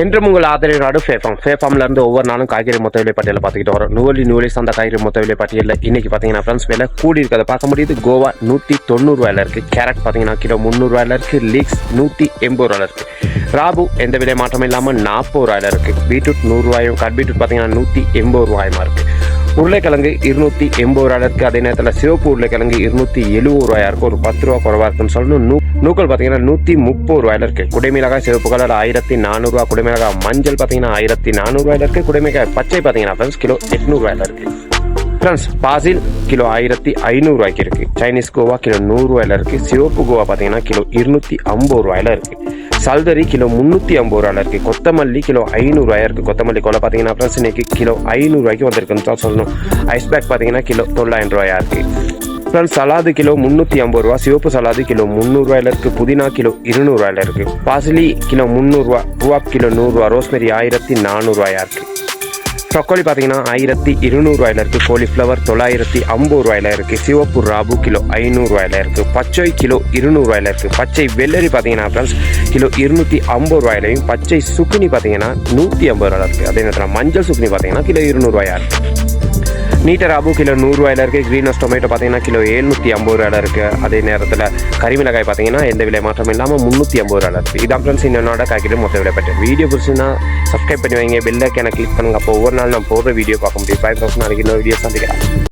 என்றும் உங்கள் ஆதரவு ஃபேஃபாம்ல இருந்து ஒவ்வொரு நாளும் காய்கறி மொத்த விலை பட்டியலில் பார்த்துக்கிட்டு வரோம். நூலி அந்த காய்கறி மொத்த விலை பட்டியலில் இன்னைக்கு பார்த்தீங்கன்னா ஃப்ரெண்ட்ஸ் விலை கூடி இருக்கிறத பார்க்க முடியுது. கோவா 190 இருக்குது, கேரட் பார்த்தீங்கன்னா கிலோ 300 இருக்குது, லீக்ஸ் 180 இருக்குது, ராபு எந்த விலை மாற்றம் இல்லாமல் 40 இருக்குது, பீட்ரூட் 100 கட் பீட்ரூட் பார்த்தீங்கன்னா 180 இருக்குது, உருளைக்கிழங்கு 280 இருக்குது. அதே நேரத்தில் சிவப்பு உருளைக்கிழங்கு 270 இருக்குது, ஒரு 10 ரூபா குறைவாக இருக்குன்னு சொல்லணும். நூக்கல் பார்த்தீங்கன்னா 130 இருக்குது. குடைமிளகாய் சிவப்பு கலர் 1400, குடைமிளகாய் மஞ்சள் பார்த்தீங்கன்னா 1400 இருக்குது. குடைமிளகாய் பச்சை பார்த்தீங்கன்னா ஃப்ரெண்ட்ஸ் கிலோ 800 இருக்குது. ஃப்ரெண்ட்ஸ் பாசில் கிலோ 1500 இருக்குது. சைனீஸ் கோவா கிலோ 100 இருக்குது. சிவப்பு கோவா பார்த்தீங்கன்னா கிலோ 250 இருக்குது. சல்தரி கிலோ 350 இருக்குது. கொத்தமல்லி கிலோ 500 இருக்குது. கொத்தமல்லி கோலை பார்த்தீங்கன்னா ஃப்ரெண்ட்ஸ் இன்னைக்கு கிலோ 500 வந்திருக்குன்னு தான் சொல்லணும். ஐஸ் பேக் பார்த்தீங்கன்னா கிலோ 900 இருக்குது. ஃப்ரெண்ட்ஸ் சலாது கிலோ 350, சிவப்பு சலாது கிலோ 300 இருக்குது. புதினா கிலோ 200 இருக்குது. பாசிலி கிலோ 300, ரூவாப் கிலோ 100, ரோஸ்மெரி 1400 இருக்குது. ப்ரொக்கோலி பார்த்தீங்கன்னா 1200 இருக்குது. காலிஃப்ளவர் 950 இருக்குது. சிவப்பு ராபு கிலோ 500 இருக்குது. பச்சை கிலோ 200 இருக்குது. பச்சை வெள்ளரி பார்த்தீங்கன்னா ஃப்ரெண்ட்ஸ் கிலோ 250 பச்சை சுக்குனி பார்த்தீங்கன்னா 150 இருக்குது. அதே நேரத்தில் மஞ்சள் சுக்குனி பார்த்தீங்கன்னா கிலோ 200 இருக்குது. நீட்ட ராபு கிலோ 100 இருக்குது. க்ரீனஸ் டொமேட்டோ பார்த்தீங்கன்னா கிலோ 750 இருக்குது. அதே நேரத்தில் கறிமிளகாய் பார்த்தீங்கன்னா எந்த விலை மாற்றம் இல்லாமல் 350 இருக்குது. இதான் ஃப்ரெண்ட்ஸ் என்னோட காய்கறி மொத்த விலை பற்றி வீடியோ பிடிச்சுன்னா சப்ஸ்கிரைப் பண்ணி வைங்க, பெல் ஐக்கானை கிளிக் பண்ணுங்க. அப்போ ஒவ்வொரு நாள் நான் போடுற வீடியோ பார்க்க முடியும். 5000 நாளைக்கு இன்னொரு வீடியோ சந்திக்கலாம்.